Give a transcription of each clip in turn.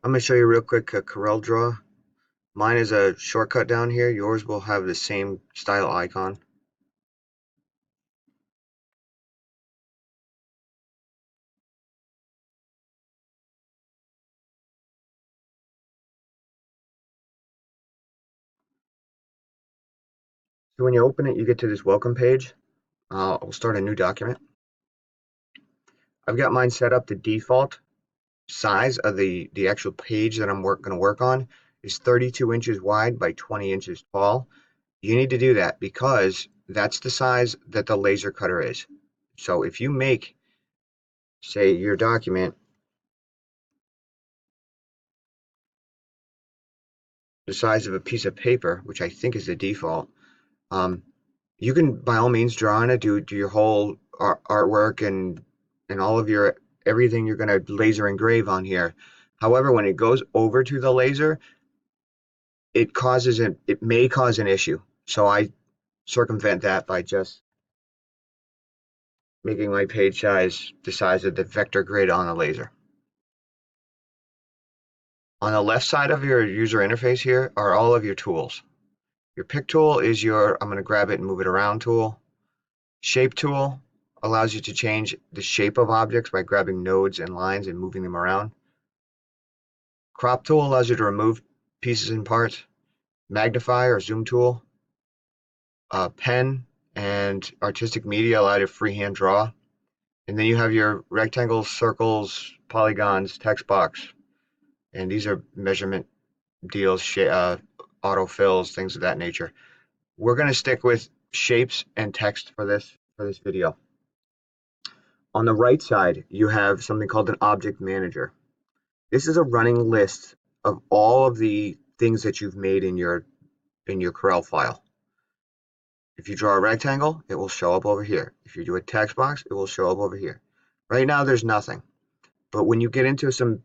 I'm going to show you real quick a Corel Draw. Mine is a shortcut down here. Yours will have the same style icon. So when you open it, you get to this welcome page. I'll start a new document. I've got mine set up. The default size of the actual page that I'm going to work on is 32 inches wide by 20 inches tall. You need to do that because that's the size that the laser cutter is. So if you make, say, your document the size of a piece of paper, which I think is the default, you can by all means draw on it, do your whole artwork and all of your everything you're going to laser engrave on here. However, when it goes over to the laser, it may cause an issue. So I circumvent that by just making my page size the size of the vector grid on the laser. On the left side of your user interface here are all of your tools. Your pick tool is your, I'm going to grab it and move it around tool. Shape tool allows you to change the shape of objects by grabbing nodes and lines and moving them around. Crop tool allows you to remove pieces and parts. Magnify or zoom tool. Pen and artistic media allow you to freehand draw. And then you have your rectangles, circles, polygons, text box. And these are measurement deals, autofills, things of that nature. We're going to stick with shapes and text for this video. On the right side, you have something called an object manager. This is a running list of all of the things that you've made in your Corel file. If you draw a rectangle, it will show up over here. If you do a text box, it will show up over here. Right now, there's nothing. But when you get into some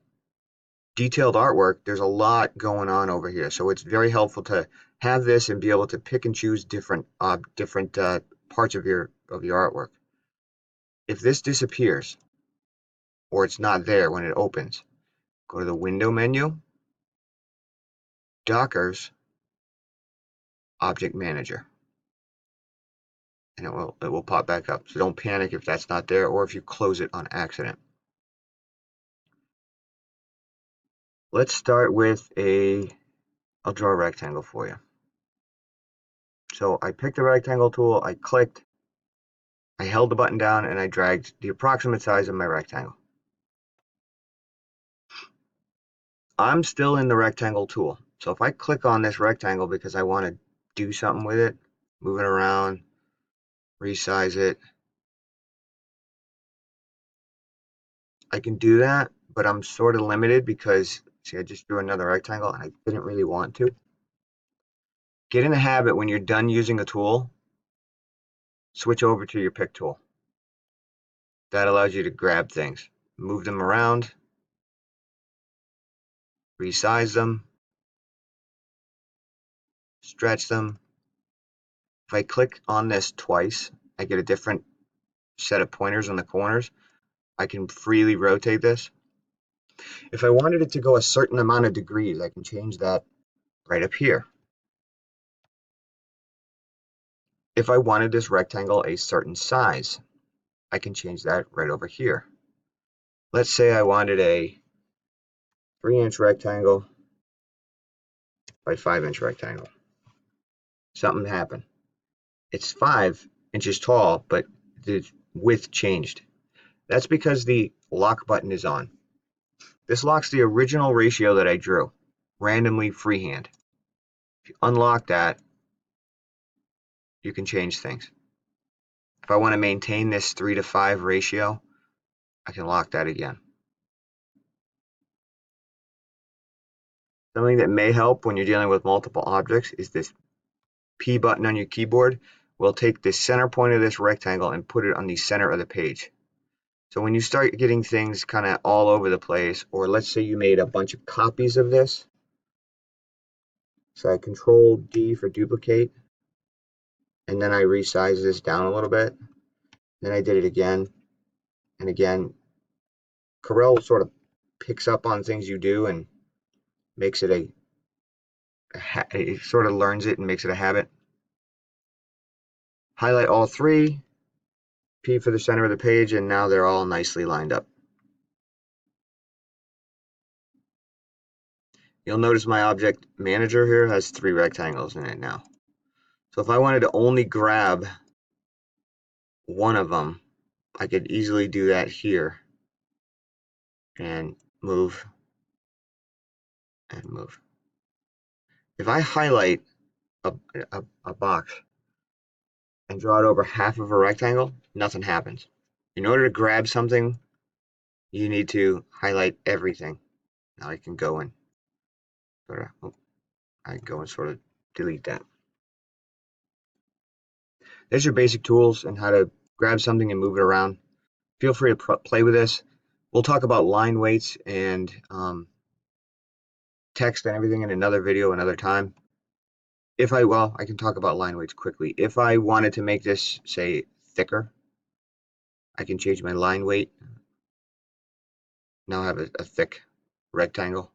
detailed artwork, there's a lot going on over here. So it's very helpful to have this and be able to pick and choose different parts of your artwork. If this disappears or it's not there when it opens, go to the window menu, Dockers, Object Manager, and it will pop back up. So don't panic if that's not there or if you close it on accident. Let's start with I'll draw a rectangle for you. So I picked the rectangle tool, I clicked, I held the button down, and I dragged the approximate size of my rectangle. I'm still in the rectangle tool. So if I click on this rectangle because I want to do something with it, move it around, resize it, I can do that, but I'm sort of limited because, see, I just drew another rectangle and I didn't really want to. Get in the habit when you're done using a tool, switch over to your pick tool. That allows you to grab things, move them around, resize them, stretch them. If I click on this twice, I get a different set of pointers on the corners. I can freely rotate this. If I wanted it to go a certain amount of degrees, I can change that right up here. If I wanted this rectangle a certain size, I can change that right over here. Let's say I wanted a 3-inch rectangle by 5-inch rectangle. Something happened. It's 5 inches tall, but the width changed. That's because the lock button is on. This locks the original ratio that I drew, randomly freehand. If you unlock that, you can change things. If I want to maintain this 3:5 ratio, I can lock that again. Something that may help when you're dealing with multiple objects is this P button on your keyboard will take the center point of this rectangle and put it on the center of the page. So when you start getting things kind of all over the place, or let's say you made a bunch of copies of this, so I Control D for duplicate, and then I resize this down a little bit, then I did it again and again. Corel sort of picks up on things you do and makes it it sort of learns it and makes it a habit. Highlight all three, P for the center of the page, and now they're all nicely lined up. You'll notice my object manager here has 3 rectangles in it now. So if I wanted to only grab one of them, I could easily do that here and move and move. If I highlight a box and draw it over half of a rectangle, nothing happens. In order to grab something, you need to highlight everything. Now I can go and sort of delete that. There's your basic tools and how to grab something and move it around. Feel free to play with this. We'll talk about line weights and text and everything in another video another time. I can talk about line weights quickly. If I wanted to make this, say, thicker, I can change my line weight. Now I have a thick rectangle.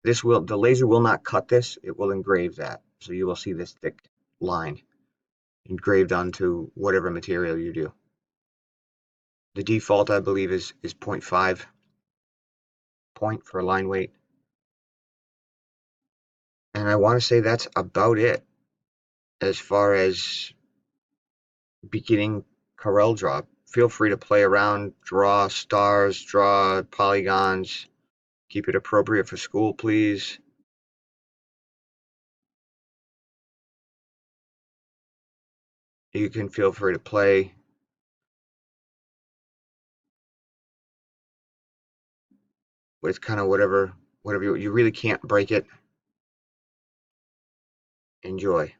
The laser will not cut this, it will engrave that. So you will see this thick line engraved onto whatever material you do. The default, I believe, is 0.5 point for line weight. And I want to say that's about it as far as beginning Corel Draw. Feel free to play around, draw stars, draw polygons. Keep it appropriate for school, please. You can feel free to play with kind of whatever you really can't break it. Enjoy.